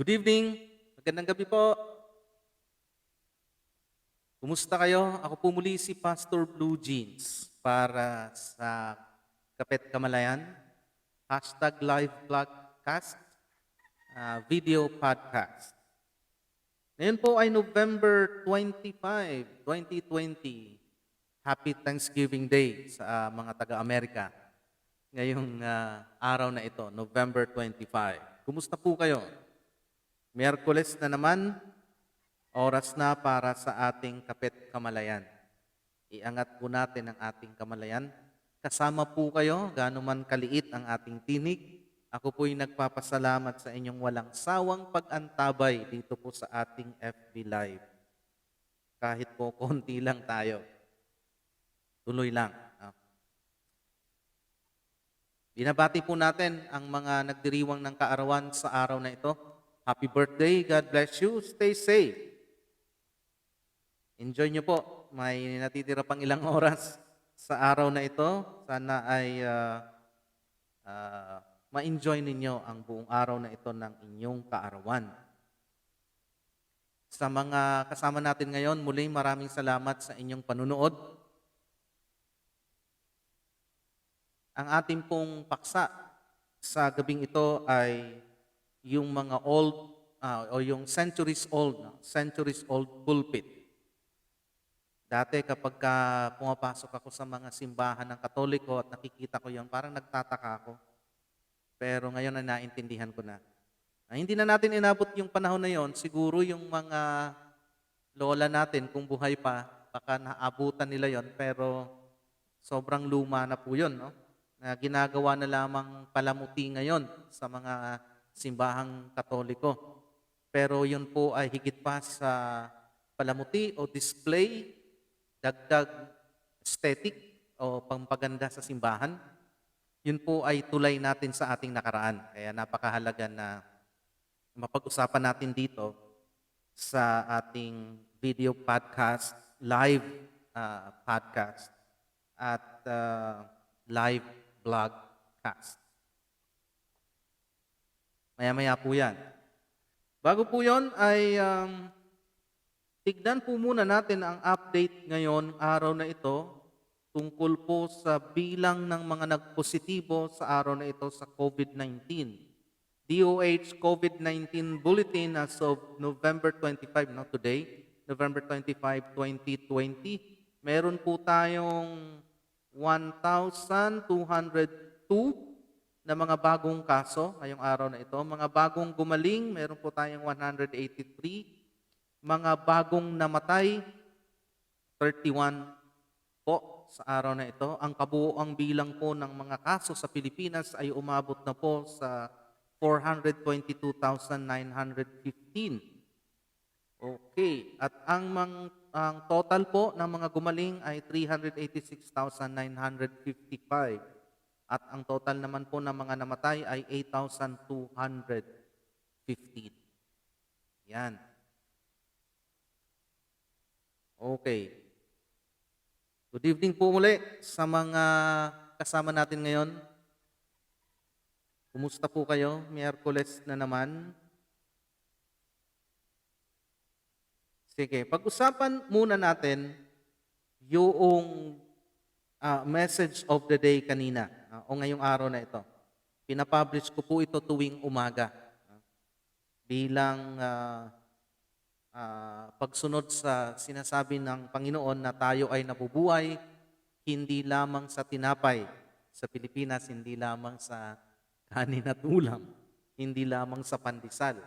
Good evening. Magandang gabi po. Kumusta kayo? Ako po muli si Pastor Blue Jeans para sa Kapet Kamalayan, #live vlogcast, video podcast. Ngayon po ay November 25, 2020. Happy Thanksgiving Day sa mga taga-Amerika. Ngayong araw na ito, November 25. Kumusta po kayo? Miyerkules na naman, oras na para sa ating Kapet Kamalayan. Iangat po natin ang ating kamalayan. Kasama po kayo, gaano man kaliit ang ating tinig. Ako po'y nagpapasalamat sa inyong walang sawang pag-antabay dito po sa ating FB Live. Kahit po konti lang tayo. Tuloy lang. Binabati po natin ang mga nagdiriwang ng kaarawan sa araw na ito. Happy birthday, God bless you, stay safe. Enjoy nyo po, may natitira pang ilang oras sa araw na ito. Sana ay ma-enjoy ninyo ang buong araw na ito ng inyong kaarawan. Sa mga kasama natin ngayon, muli maraming salamat sa inyong panunood. Ang ating pong paksa sa gabing ito ay yung mga old o yung centuries old pulpit. Dati kapag pumapasok ako sa mga simbahan ng Katoliko at nakikita ko yan, parang nagtataka ako. Pero ngayon na naintindihan ko na. Hindi na natin inabot yung panahon na yon. Siguro yung mga lola natin, kung buhay pa, baka naabutan nila yon. Pero sobrang luma na po yun, no? Na ginagawa na lamang palamuti ngayon sa mga simbahang Katoliko. Pero yun po ay higit pa sa palamuti o display, dagdag aesthetic o pampaganda sa simbahan. Yun po ay tulay natin sa ating nakaraan. Kaya napakahalaga na mapag-usapan natin dito sa ating video podcast, live podcast at live vlogcast. Maya-maya po yan. Bago po yun ay tignan po muna natin ang update ngayon, araw na ito, tungkol po sa bilang ng mga nagpositibo sa araw na ito sa COVID-19. DOH COVID-19 Bulletin as of November 25, today, November 25, 2020. Meron po tayong 1,202 na mga bagong kaso ngayong araw na ito. Mga bagong gumaling, meron po tayong 183. Mga bagong namatay, 31 po sa araw na ito. Ang kabuuang bilang po ng mga kaso sa Pilipinas ay umabot na po sa 422,915. Okay. At ang total po ng mga gumaling ay 386,955. At ang total naman po ng mga namatay ay 8,215. Yan. Okay. Good evening po muli sa mga kasama natin ngayon. Kumusta po kayo? Miyerkules na naman. Sige, pag-usapan muna natin yung message of the day kanina o ngayong araw na ito. Pinapublish ko po ito tuwing umaga bilang pagsunod sa sinasabi ng Panginoon na tayo ay nabubuhay hindi lamang sa tinapay. Sa Pilipinas, hindi lamang sa kanin at ulam, hindi lamang sa pandesal.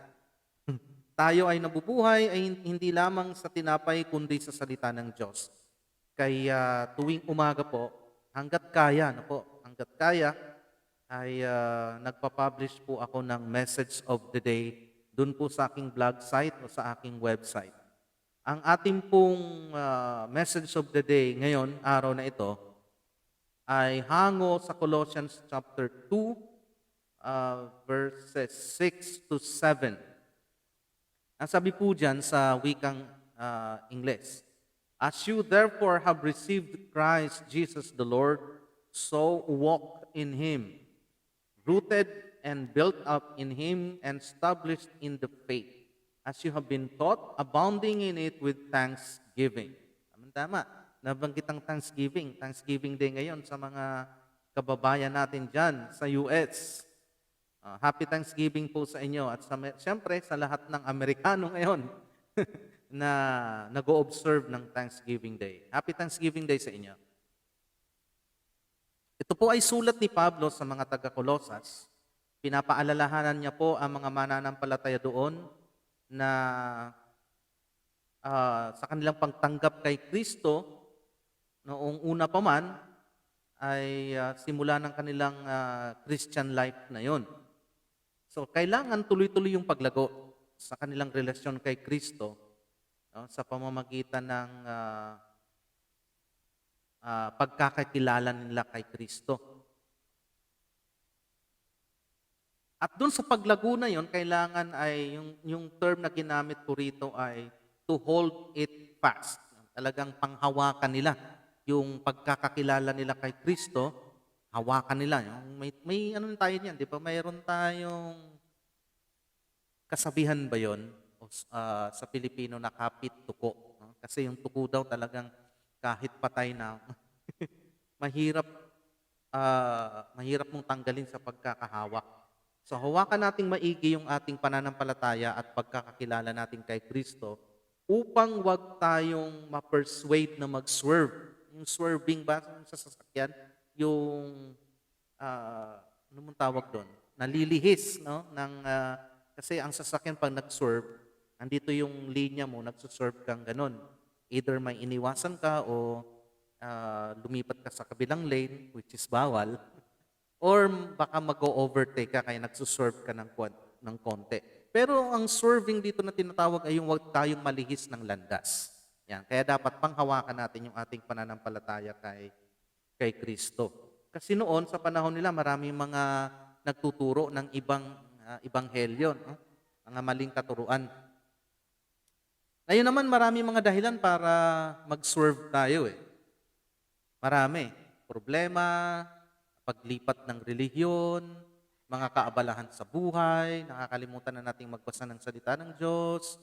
Tayo ay nabubuhay ay hindi lamang sa tinapay kundi sa salita ng Diyos. Kaya tuwing umaga po, hanggat kaya ay nagpa-publish po ako ng message of the day dun po sa aking blog site o sa aking website. Ang ating pong message of the day ngayon, araw na ito, ay hango sa Colossians chapter 2, verses 6 to 7. Ang sabi po dyan sa wikang Ingles, "As you therefore have received Christ Jesus the Lord, so walk in Him, rooted and built up in Him and established in the faith, as you have been taught, abounding in it with thanksgiving." Tama. Nabanggit ang Thanksgiving. Thanksgiving Day ngayon sa mga kababayan natin dyan sa US. Happy Thanksgiving po sa inyo at siyempre sa lahat ng Amerikano ngayon na nag-o-observe ng Thanksgiving Day. Happy Thanksgiving Day sa inyo. Ito po ay sulat ni Pablo sa mga taga-Colosas. Pinapaalalahanan niya po ang mga mananampalataya doon na sa kanilang pagtanggap kay Kristo, noong una pa man, ay simula ng kanilang Christian life na yon. So, kailangan tuloy-tuloy yung paglago sa kanilang relasyon kay Kristo sa pamamagitan ng pagkakakilala nila kay Kristo. At doon sa paglago na yon, kailangan ay yung term na ginamit ko rito ay to hold it fast. Talagang panghawakan nila yung pagkakakilala nila kay Kristo, hawakan nila. May ano tayo niyan, di ba? Mayroon tayong kasabihan ba yon sa Pilipino na kapit tuko. No? Kasi yung tuko daw talagang kahit patay na, mahirap mong tanggalin sa pagkakahawak. So hawakan nating maigi yung ating pananampalataya at pagkakakilala natin kay Kristo upang wag tayong ma-persuade na mag-swerve. Yung swerving ba sa sasakyan? Yung, ano mong tawag doon? Nalilihis, no? Kasi ang sasakyan pag nag-swerve, andito yung linya mo, nagsuswerve kang ganun. Either may iniwasan ka o lumipat ka sa kabilang lane, which is bawal, or baka mag-overtake ka kaya nagsuswerve ka ng konti. Pero ang swerving dito na tinatawag ay yung huwag tayong malihis ng landas. Yan. Kaya dapat panghawakan natin yung ating pananampalataya kay Kristo. Kasi noon, sa panahon nila, maraming mga nagtuturo ng ibang ebanghelyo, no? Mga maling katuruan. Ngayon naman, maraming mga dahilan para mag-swerve tayo. Marami. Problema, paglipat ng relihiyon, mga kaabalahan sa buhay, nakakalimutan na nating magbasa ng salita ng Diyos,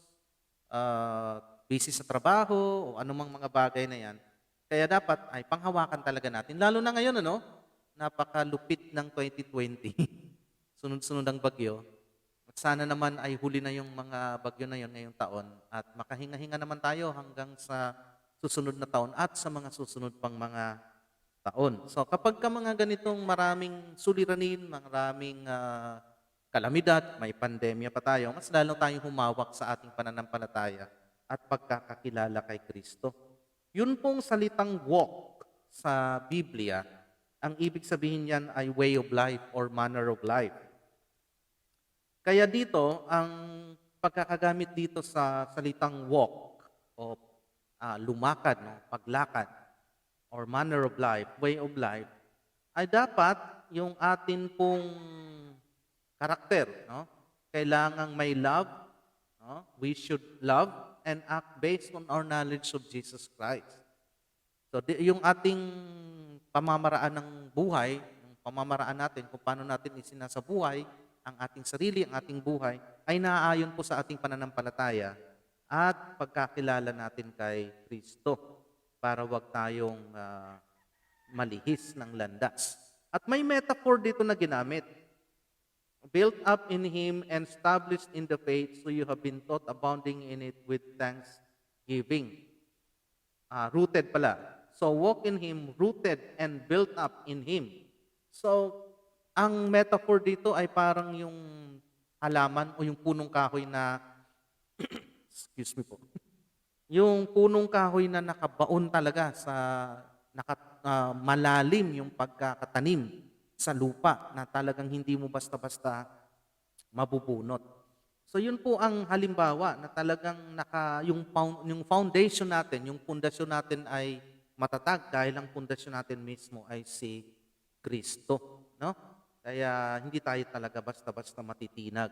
busy sa trabaho, o anumang mga bagay na yan. Kaya dapat ay panghawakan talaga natin. Lalo na ngayon, napakalupit ng 2020. Sunod-sunod ang bagyo. At sana naman ay huli na yung mga bagyo na yon ngayong taon at makahinga-hinga naman tayo hanggang sa susunod na taon at sa mga susunod pang mga taon. So kapag ka mga ganitong maraming suliranin, maraming kalamidad, may pandemya pa tayo, mas lalo tayong humawak sa ating pananampalataya at pagkakakilala kay Kristo. Yun pong salitang walk sa Biblia, ang ibig sabihin niyan ay way of life or manner of life. Kaya dito, ang pagkakagamit dito sa salitang walk o lumakad, paglakad, or manner of life, way of life, ay dapat yung atin pong karakter. Kailangang may love. We should love and act based on our knowledge of Jesus Christ. So yung ating pamamaraan ng buhay, yung pamamaraan natin, kung paano natin isinasabuhay ang ating sarili, ang ating buhay, ay naaayon po sa ating pananampalataya at pagkakilala natin kay Kristo para wag tayong malihis ng landas. At may metaphor dito na ginamit. Built up in Him and established in the faith, so you have been taught abounding in it with thanksgiving. Rooted pala. So walk in Him, rooted and built up in Him. So, ang metaphor dito ay parang yung halaman o yung punong kahoy na, excuse me po, yung punong kahoy na nakabaon talaga sa, malalim yung pagkakatanim sa lupa na talagang hindi mo basta-basta mabubunot. So yun po ang halimbawa na talagang yung foundation natin, yung pundasyon natin ay matatag dahil ang pundasyon natin mismo ay si Kristo, no? Kaya hindi tayo talaga basta-basta matitinag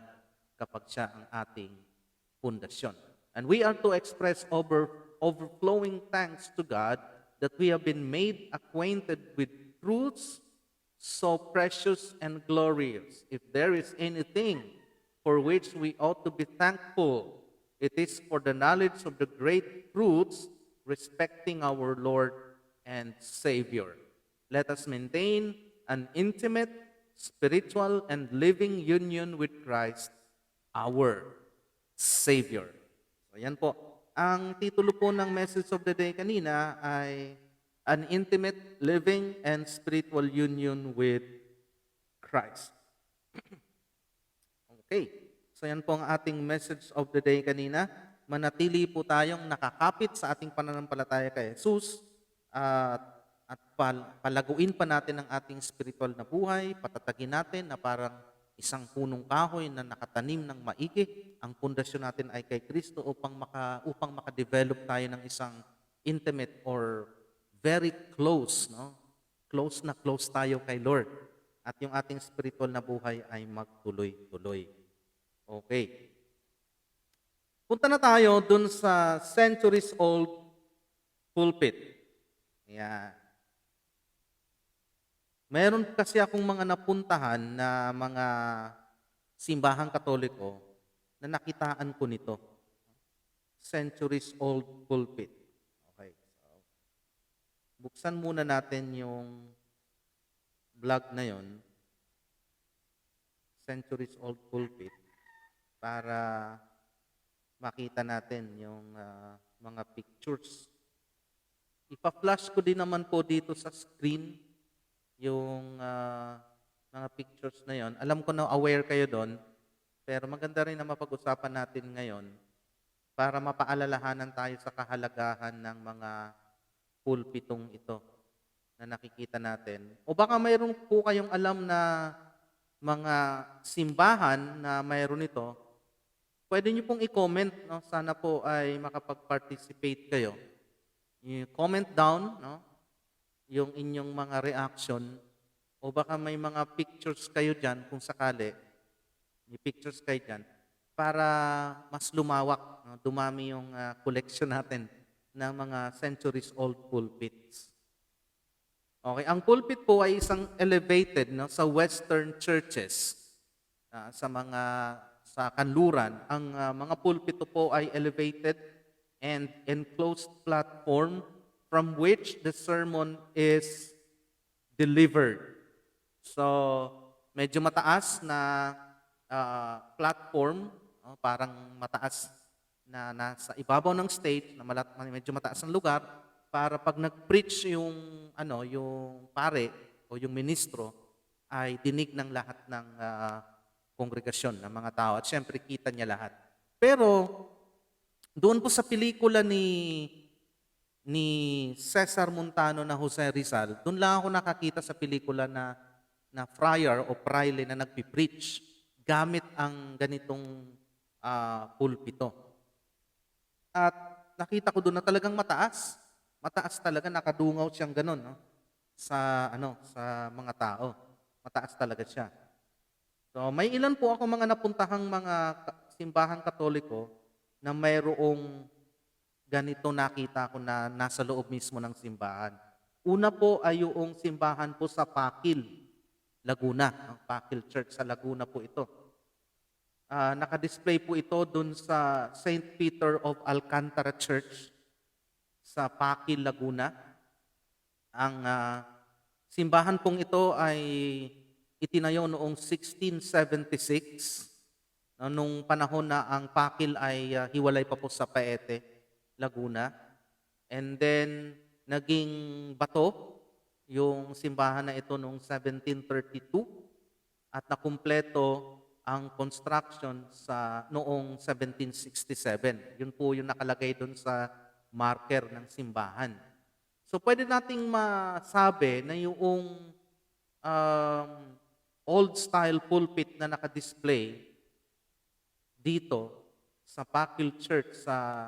kapag siya ang ating pundasyon. And we are to express overflowing thanks to God that we have been made acquainted with truths so precious and glorious. If there is anything for which we ought to be thankful, it is for the knowledge of the great truths respecting our Lord and Savior. Let us maintain an intimate, spiritual, and living union with Christ, our Savior. So yan po. Ang titulo po ng message of the day kanina ay An Intimate, Living, and Spiritual Union with Christ. Okay. So yan po ang ating message of the day kanina. Manatili po tayong nakakapit sa ating pananampalataya kay Jesus at palaguin pa natin ang ating spiritual na buhay, patatagin natin na parang isang punong kahoy na nakatanim ng maigi. Ang pundasyon natin ay kay Kristo upang maka-develop tayo ng isang intimate or very close, no? Close na close tayo kay Lord. At yung ating spiritual na buhay ay magtuloy-tuloy. Okay. Punta na tayo dun sa centuries-old pulpit. Yan. Meron kasi akong mga napuntahan na mga simbahang Katoliko na nakitaan ko nito. Centuries-old pulpit. Okay. So, buksan muna natin yung vlog na yon, Centuries-old pulpit, para makita natin yung mga pictures. Ipa-flash ko din naman po dito sa screen yung mga pictures na yon. Alam ko na aware kayo doon, pero maganda rin na mapag-usapan natin ngayon para mapaalalahanan tayo sa kahalagahan ng mga pulpitong ito na nakikita natin. O baka mayroon po kayong alam na mga simbahan na mayroon ito, pwede nyo pong i-comment, no? Sana po ay makapag-participate kayo. Comment down, no? Yung inyong mga reaction, o baka may mga pictures kayo dyan, kung sakali, may pictures kayo dyan, para mas lumawak, no? Dumami yung collection natin ng mga centuries-old pulpits. Okay, ang pulpit po ay isang elevated, no, sa Western churches, sa kanluran. Ang mga pulpito po ay elevated and enclosed platform from which the sermon is delivered. So, medyo mataas na platform, parang mataas na nasa ibabaw ng stage, na medyo mataas ang lugar, para pag nag-preach yung pare o yung ministro, ay dinig ng lahat ng kongregasyon ng mga tao, at syempre kita niya lahat. Pero doon po sa pelikula ni Cesar Montano na Jose Rizal, doon lang ako nakakita sa pelikula na friar o praile na nagpipreach gamit ang ganitong pulpito. At nakita ko doon na talagang mataas. Mataas talaga, nakadungaw siyang ganun, no? Sa mga tao. Mataas talaga siya. So, may ilan po ako mga napuntahang mga simbahang Katoliko na mayroong ganito nakita ko na nasa loob mismo ng simbahan. Una po ay yung simbahan po sa Pakil. Laguna. Pakil Church sa Laguna po ito. Nakadisplay po ito dun sa St. Peter of Alcantara Church sa Pakil, Laguna. Ang simbahan pong ito ay itinayo noong 1676, nung panahon na ang Pakil ay hiwalay pa po sa Paete, Laguna. And then, naging bato yung simbahan na ito noong 1732 at nakumpleto ang construction sa noong 1767. Yun po yung nakalagay doon sa marker ng simbahan. So pwede nating masabi na yung old style pulpit na nakadisplay dito sa Pakil Church sa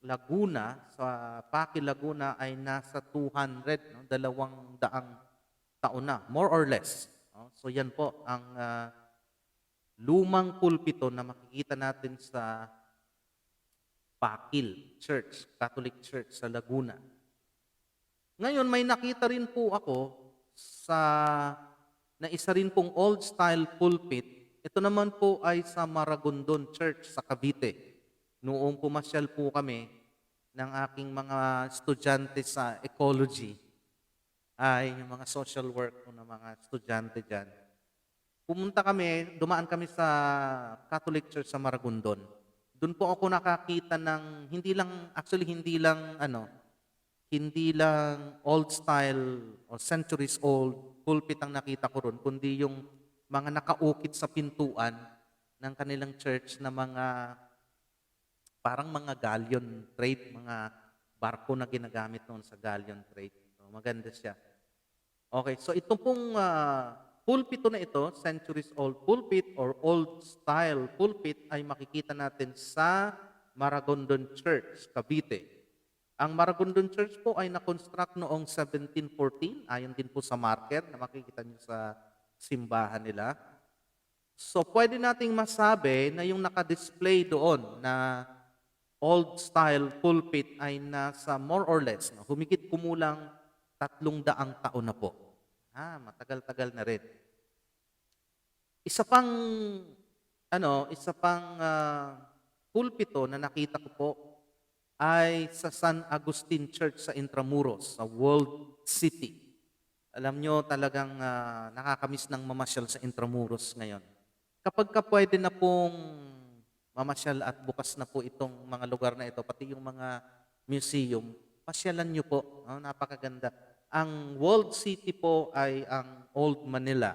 Laguna, sa Pakil, Laguna ay nasa 200, 200 taon na, more or less. So yan po ang lumang pulpito na makikita natin sa Pakil Church, Catholic Church sa Laguna. Ngayon, may nakita rin po ako na isa rin pong old style pulpit. Ito naman po ay sa Maragondon Church sa Cavite. Noong pumasyal po kami ng aking mga estudyante sa ecology, ay yung mga social work ng mga estudyante dyan. Dumaan kami sa Catholic Church sa Maragondon. Doon po ako nakakita ng hindi lang old style o centuries old pulpit ang nakita ko ron, kundi yung mga nakaukit sa pintuan ng kanilang church na parang mga galleon trade, mga barko na ginagamit noon sa galleon trade. So, maganda siya. Okay, so ito pong pulpito na ito, centuries old pulpit or old style pulpit, ay makikita natin sa Maragondon Church, Cavite. Ang Maragondon Church po ay na-construct noong 1714, ayon din po sa marker na makikita niyo sa simbahan nila. So pwede nating masabi na yung nakadisplay doon na old style pulpit ay nasa more or less, humigit kumulang 300 taon na po. Matagal-tagal na rin. Isa pang pulpito na nakita ko po ay sa San Agustin Church sa Intramuros, sa World City. Alam nyo, talagang nakakamiss ng mamasyal sa Intramuros ngayon. Kapag pwede na pong mamasyal at bukas na po itong mga lugar na ito, pati yung mga museum, pasyalan nyo po. Napakaganda. Ang World City po ay ang Old Manila.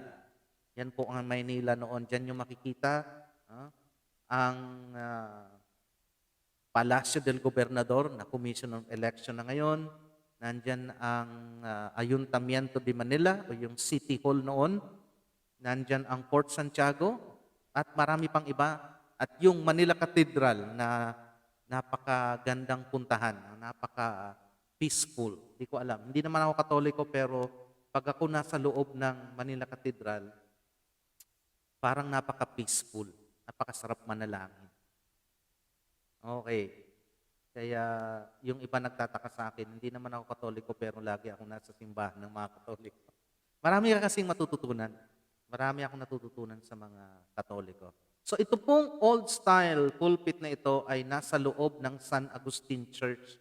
Yan po ang Maynila noon. Diyan nyo makikita ang Palacio del Gobernador na Commission of Election na ngayon. Nandyan ang Ayuntamiento de Manila o yung City Hall noon. Nandyan ang Fort Santiago at marami pang iba. At yung Manila Cathedral na napakagandang puntahan, napaka-peaceful. Hindi ko alam. Hindi naman ako Katoliko pero pag ako nasa loob ng Manila Cathedral, parang napaka-peaceful. Napakasarap manalangin. Okay. Kaya yung iba nagtataka sa akin, hindi naman ako Katoliko pero lagi ako nasa simbahan ng mga Katoliko. Marami ka kasing matututunan. Marami akong natututunan sa mga Katoliko. So ito pong old style pulpit na ito ay nasa loob ng San Agustin Church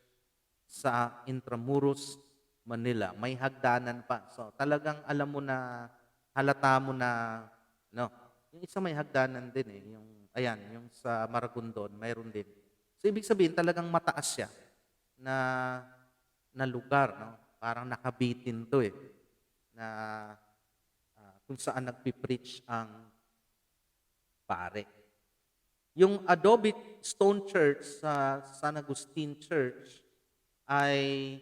sa Intramuros, Manila. May hagdanan pa. So talagang alam mo na, halata mo na, yung isa may hagdanan din yung sa Maragondon, mayroon din. So ibig sabihin talagang mataas siya na lugar, Parang nakabitin to na kung saan nagpipreach ang pare. Yung adobe stone church sa San Agustin Church ay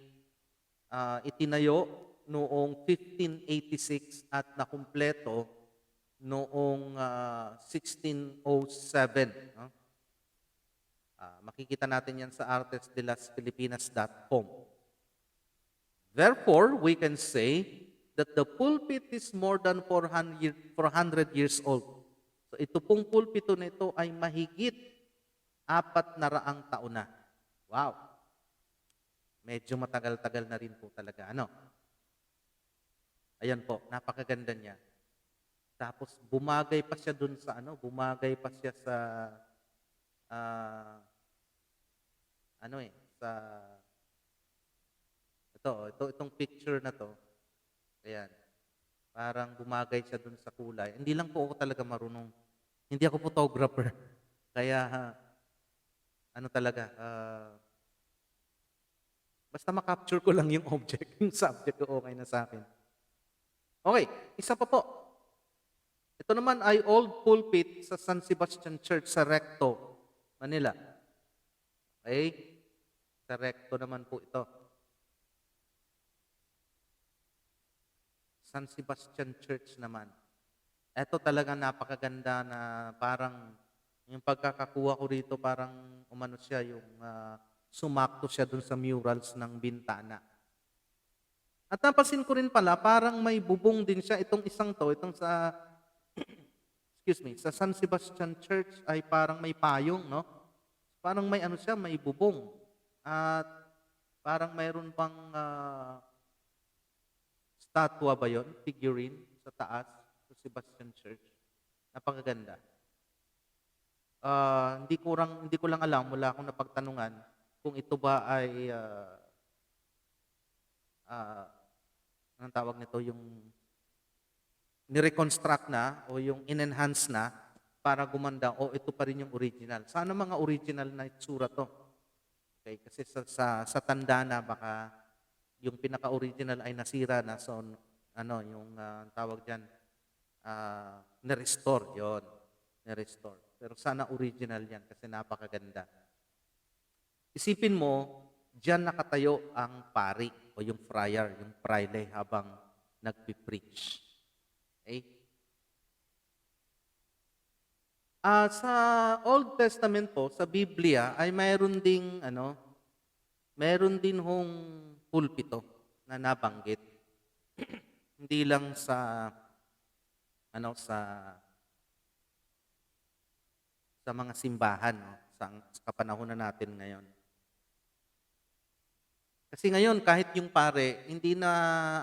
itinayo noong 1586 at nakumpleto noong 1607. Makikita natin yan sa artesdelasfilipinas.com. Therefore, we can say that the pulpit is more than 400 years old. So ito pong pulpito na ito ay mahigit 400 taon na. Wow! Medyo matagal-tagal na rin po talaga. Ayan po, napakaganda niya. Tapos bumagay pa siya dun sa bumagay pa siya sa ah, sa itong picture na to. Ayan, parang bumagay siya dun sa kulay. Hindi lang po ako talaga marunong. Hindi ako photographer. Kaya talaga, basta ma-capture ko lang yung object, yung subject ko okay na sa akin. Okay, isa pa po. Ito naman ay old pulpit sa San Sebastian Church sa Recto, Manila. Okay? Sa Recto naman po ito. San Sebastian Church naman. Ito talaga napakaganda na parang yung pagkakakuha ko rito parang umano siya yung sumakto siya dun sa murals ng bintana. At napansin ko rin pala parang may bubong din siya itong itong sa sa San Sebastian Church ay parang may payong, no? Parang may siya, may bubong. At parang mayroon pang statwa ba yon, figurine sa taas sa Sebastian Church. Napakaganda. Hindi ko lang alam, wala akong napagtanungan kung ito ba ay anong tawag nito, yung ni-reconstruct na o yung in-enhance na para gumanda o ito pa rin yung original. Sana mga original na itsura to. Okay, kasi sa tanda na baka yung pinaka-original ay nasira na, so yung tawag diyan, na-restore yon, na-restore. Pero sana original yan kasi napakaganda. Isipin mo, diyan nakatayo ang pari o yung friar, yung praile habang nagpi-preach. Okay? Sa Old Testament po, sa Biblia ay mayroon din hong pulpito na nabanggit. Hindi lang sa mga simbahan, no, sa kapanahunan natin ngayon. Kasi ngayon kahit yung pare, hindi na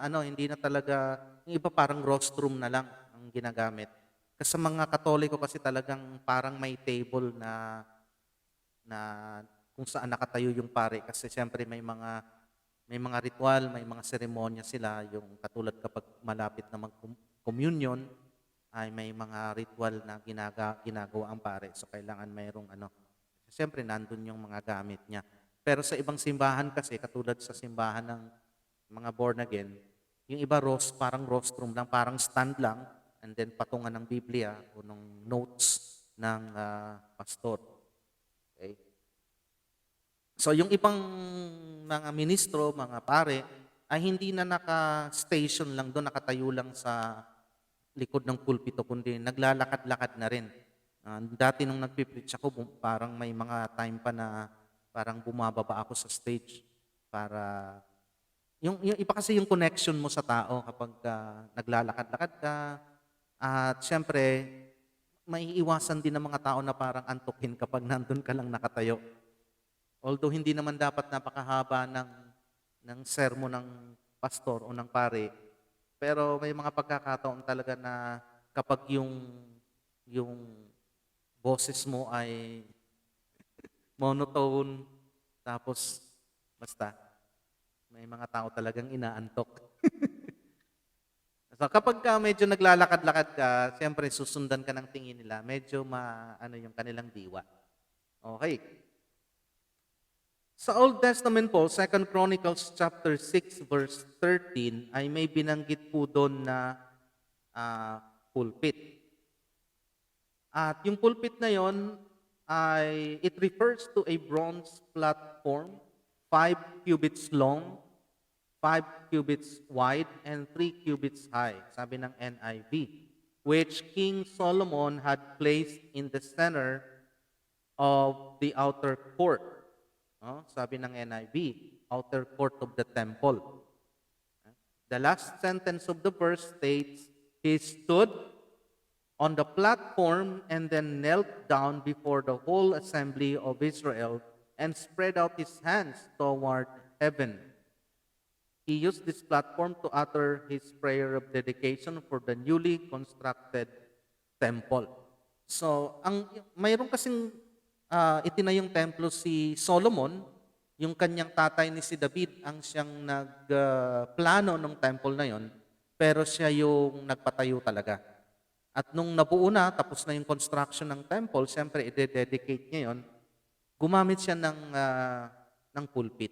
talaga, yung iba parang rostrum na lang ang ginagamit. Kasi sa mga Katoliko kasi talagang parang may table na kung saan nakatayo yung pare kasi siyempre may mga ritual, may mga seremonya sila, yung katulad kapag malapit na mag-communion ay may mga ritual na ginagawa ang pare. So kailangan mayroong siyempre nandun yung mga gamit niya. Pero sa ibang simbahan kasi katulad sa simbahan ng mga born again, yung iba parang rostrum lang, parang stand lang, and then patungan ng Biblia o ng notes ng pastor. Okay? So yung ibang mga ministro, mga pare, ay hindi na naka-station lang doon, nakatayo lang sa likod ng pulpito, kundi naglalakad-lakad na rin. Dati nung nagpipreach ako, parang may mga time pa na parang bumababa ako sa stage para yung iba kasi yung connection mo sa tao kapag naglalakad-lakad ka. At syempre, maiiwasan din ng mga tao na parang antukin kapag nandun ka lang nakatayo. Although hindi naman dapat napakahaba ng sermon ng pastor o ng pare, pero may mga pagkakataon talaga na kapag yung boses mo ay monotone, tapos basta may mga tao talagang inaantok. So kapag medyo naglalakad-lakad ka, siyempre susundan ka ng tingin nila, medyo yung kanilang diwa. Okay. Sa Old Testament po, 2 Chronicles chapter 6 verse 13 ay may binanggit po doon na pulpit. At yung pulpit na yon it refers to a bronze platform, 5 cubits long, 5 cubits wide, and 3 cubits high, sabi ng NIV, which King Solomon had placed in the center of the outer court. Sabi ng NIV, outer court of the temple. The last sentence of the verse states, he stood on the platform and then knelt down before the whole assembly of Israel and spread out his hands toward heaven. he used this platform to utter his prayer of dedication for the newly constructed temple. So, mayroon kasing itinayong templo si Solomon, yung kanyang tatay ni si David ang siyang nagplano ng temple na yon, pero siya yung nagpatayo talaga. At nung nabuo na, tapos na yung construction ng temple, siyempre i-dedicate niya yon, gumamit siya ng pulpit.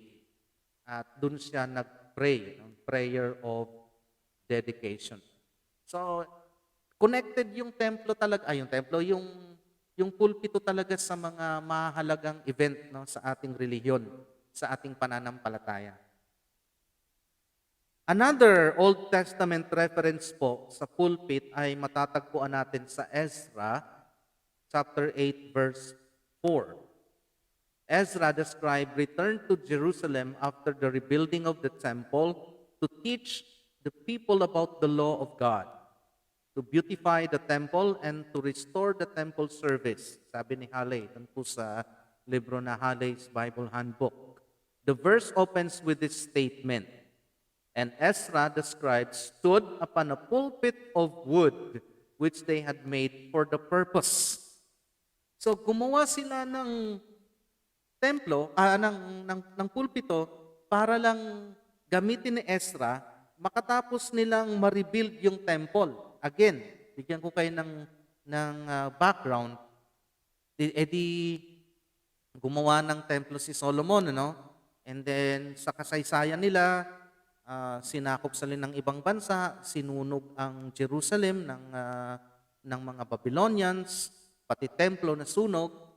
At doon siya nag-pray, ng prayer of dedication. So, connected yung templo talaga, yung pulpito talaga sa mga mahalagang event, no, sa ating relihiyon, sa ating pananampalataya. Another Old Testament reference po sa pulpit ay matatagpuan natin sa Ezra chapter 8 verse 4. Ezra, the scribe, returned to Jerusalem after the rebuilding of the temple to teach the people about the law of God, to beautify the temple and to restore the temple service. Sabi ni Halley, dun po sa libro na Halley's Bible Handbook. The verse opens with this statement, "And Ezra the scribe stood upon a pulpit of wood which they had made for the purpose." So gumawa sila ng templo, ng pulpito para lang gamitin ni Ezra makatapos nilang ma-rebuild yung temple. Again, bigyan ko kayo ng background. Gumawa ng templo si Solomon, no? And then sa kasaysayan nila, sinakop sila ng ibang bansa, sinunog ang Jerusalem ng mga Babylonians, pati templo na sunog,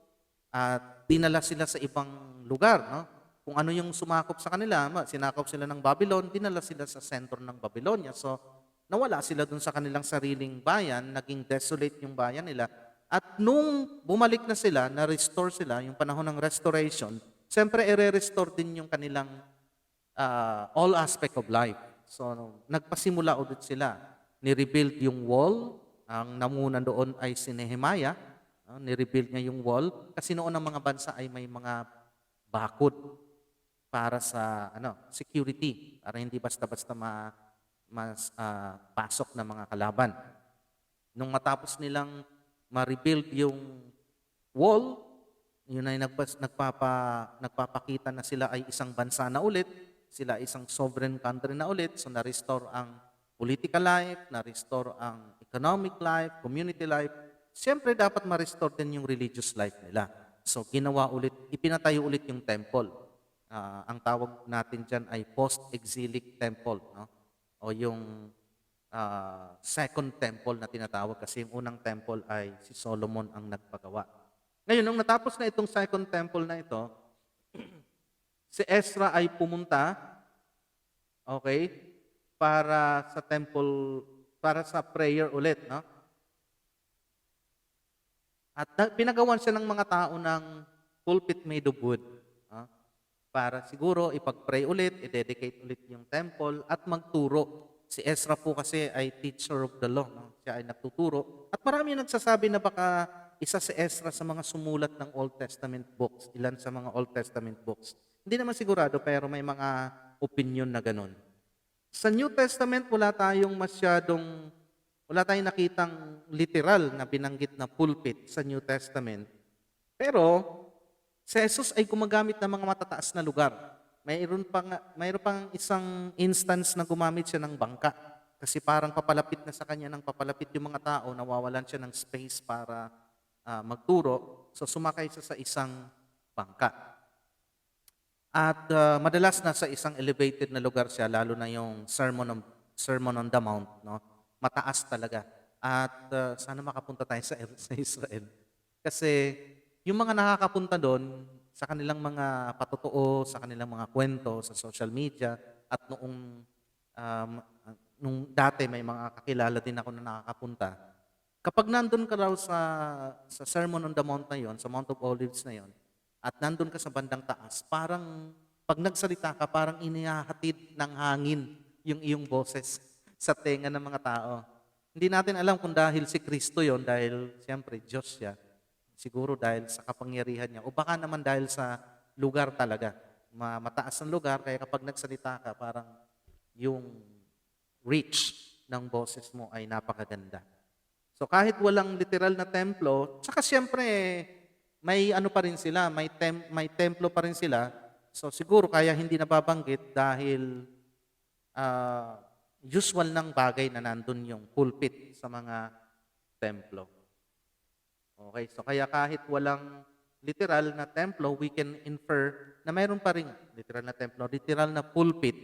at dinala sila sa ibang lugar, no? Kung ano yung sumakop sa kanila, sinakop sila ng Babylon, dinala sila sa sentro ng Babylonia. So, nawala sila dun sa kanilang sariling bayan, naging desolate yung bayan nila. At nung bumalik na sila, na-restore sila, yung panahon ng restoration, siyempre i-restore din yung kanilang all aspect of life. So, nagpasimula ulit sila. Ni-rebuild yung wall. Ang namuna doon ay si Nehemiah. Ni-rebuild niya yung wall. Kasi noon ang mga bansa ay may mga bakod para sa security. Para hindi basta-basta pasok ng mga kalaban. Nung matapos nilang ma-rebuild yung wall, yun ay nagpapakita na sila ay isang bansa na ulit, sila ay isang sovereign country na ulit, so na-restore ang political life, na-restore ang economic life, community life. Siyempre dapat ma-restore din yung religious life nila. So ipinatayo ulit yung temple. Ang tawag natin dyan ay post-exilic temple, no? O yung second temple na tinatawag, kasi yung unang temple ay si Solomon ang nagpagawa. Ngayon, nung natapos na itong second temple na ito, si Ezra ay pumunta, okay, para sa temple, para sa prayer ulit, no? At pinagawan siya ng mga tao ng pulpit made of wood, no? Para siguro ipag-pray ulit, i-dedicate ulit yung temple at magturo. Si Ezra po kasi ay teacher of the law, no? Siya ay nagtuturo. At marami nagsasabi na baka isa si Ezra sa mga sumulat ng Old Testament books, ilan sa mga Old Testament books. Hindi naman sigurado, pero may mga opinion na ganun. Sa New Testament, wala tayong nakitang literal na binanggit na pulpit sa New Testament. Pero si Jesus ay gumagamit ng mga matataas na lugar. Mayroon pang isang instance na gumamit siya ng bangka. Kasi parang papalapit na sa kanya ng papalapit yung mga tao, nawawalan siya ng space para magturo. So sumakay siya sa isang bangka. At madalas na sa isang elevated na lugar siya, lalo na yung Sermon on the Mount, no? Mataas talaga. At sana makapunta tayo sa Israel. Kasi yung mga nakakapunta doon, sa kanilang mga patotoo, sa kanilang mga kwento, sa social media, at nung dati may mga kakilala din ako na nakakapunta, kapag nandun ka raw sa Sermon on the Mount na yon, sa Mount of Olives na yon, at nandun ka sa bandang taas, parang pag nagsalita ka, parang inihahatid ng hangin yung iyong boses sa tenga ng mga tao. Hindi natin alam kung dahil si Kristo yon, dahil siyempre Diyos siya, siguro dahil sa kapangyarihan niya, o baka naman dahil sa lugar talaga. Mataas ang lugar, kaya kapag nagsalita ka, parang yung reach ng boses mo ay napakaganda. So kahit walang literal na templo, tsaka siyempre may ano pa rin sila, may templo pa rin sila. So siguro kaya hindi nababanggit dahil usual ng bagay na nandun yung pulpit sa mga templo. Okay, so kaya kahit walang literal na templo, we can infer na mayroon pa rin literal na templo, literal na pulpit.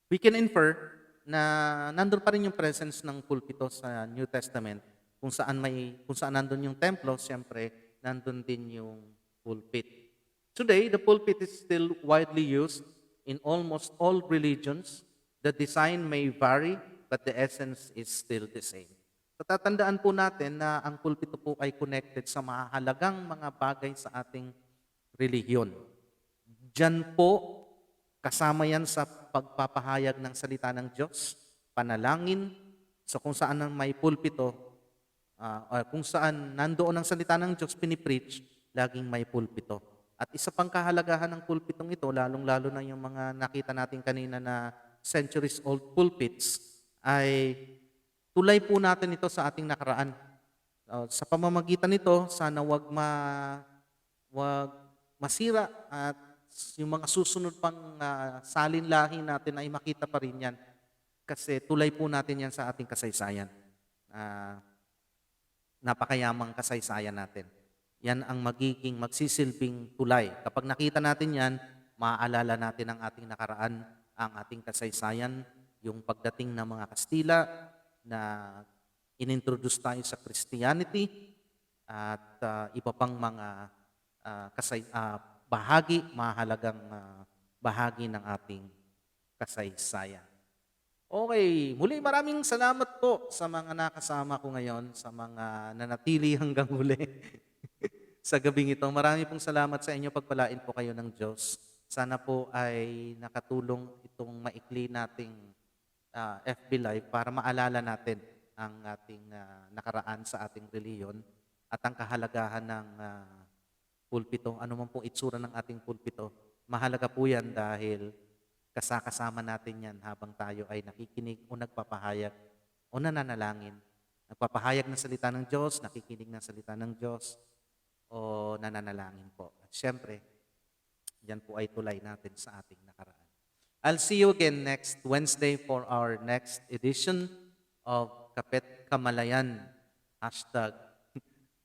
We can infer na nandun pa rin yung presence ng pulpito sa New Testament. Kung saan nandun yung templo, siyempre nandun din yung pulpit. Today, the pulpit is still widely used in almost all religions. The design may vary, but the essence is still the same. So tatandaan po natin na ang pulpito po ay connected sa mahalagang mga bagay sa ating relihiyon. Diyan po, kasama yan sa pagpapahayag ng salita ng Diyos, panalangin, so kung saan may pulpito, kung saan nandoon ang salita ng Diyos, pinipreach, laging may pulpito. At isa pang kahalagahan ng pulpitong ito, lalong-lalo na yung mga nakita natin kanina na centuries-old pulpits, ay tulay po natin ito sa ating nakaraan. Sa pamamagitan nito, sana wag masira at yung mga susunod pang salinlahi natin ay makita pa rin yan. Kasi tulay po natin yan sa ating kasaysayan. Napakayamang kasaysayan natin. Yan ang magsisilbing tulay. Kapag nakita natin yan, maaalala natin ang ating nakaraan, ang ating kasaysayan, yung pagdating ng mga Kastila na inintroduce tayo sa Christianity at iba pang mga mahalagang bahagi ng ating kasaysayan. Okay, muli maraming salamat po sa mga nakasama ko ngayon, sa mga nanatili hanggang huli sa gabing ito. Marami pong salamat sa inyo, pagpalain po kayo ng Diyos. Sana po ay nakatulong itong maikli nating FB Live para maalala natin ang ating nakaraan sa ating reliyon at ang kahalagahan ng pulpito. Ano man pong itsura ng ating pulpito, mahalaga po yan dahil kasama natin yan habang tayo ay nakikinig o nagpapahayag o nananalangin. Nagpapahayag ng salita ng Diyos, nakikinig ng salita ng Diyos, o nananalangin po. At syempre, yan po ay tulay natin sa ating nakaraan. I'll see you again next Wednesday for our next edition of Kapit Kamalayan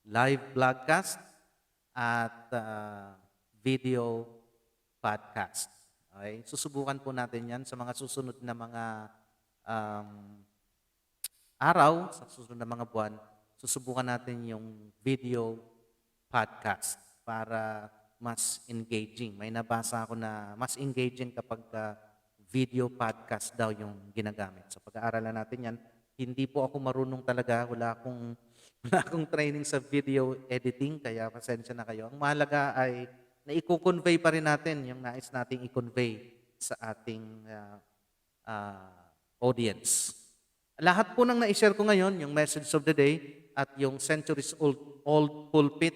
#live vlogcast at video podcast. Okay? Susubukan po natin yan sa mga susunod na mga araw, sa susunod na mga buwan. Susubukan natin yung video podcast para mas engaging. May nabasa ako na mas engaging kapag video podcast daw yung ginagamit. So pag-aaralan natin yan. Hindi po ako marunong talaga. Wala akong training sa video editing, kaya pasensya na kayo. Ang mahalaga ay na i-convey pa rin natin yung nais nating i-convey sa ating audience. Lahat po ng na-share ko ngayon, yung message of the day at yung centuries old pulpit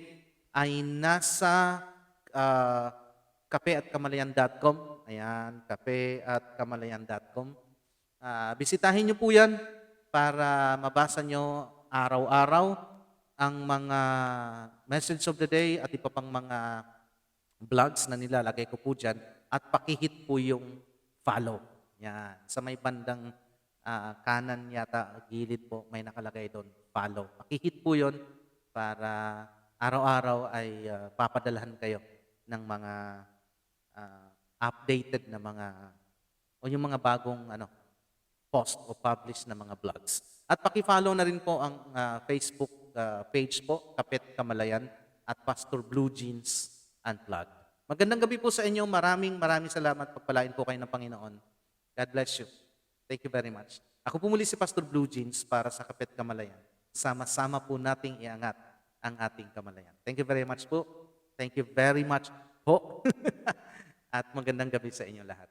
ay nasa kapeatkamalayan.com. Ayan, kapeatkamalayan.com. Bisitahin nyo po yan para mabasa nyo araw-araw ang mga message of the day at iba pang mga vlogs na nilalagay ko po dyan at pakihit po yung follow. Yan. Sa may bandang kanan yata, gilid po, may nakalagay doon, follow. Pakihit po yun para araw-araw ay papadalahan kayo ng mga updated na o yung mga bagong post o publish na mga vlogs. At paki-follow na rin po ang Facebook page po, Kapit Kamalayan at Pastor Blue Jeans Unplugged. Magandang gabi po sa inyo. Maraming salamat. Pagpalain po kayo ng Panginoon. God bless you. Thank you very much. Ako po muli si Pastor Blue Jeans para sa Kapit Kamalayan. Sama-sama po nating iangat ang ating kamalayan. Thank you very much po. Thank you very much po. At magandang gabi sa inyo lahat.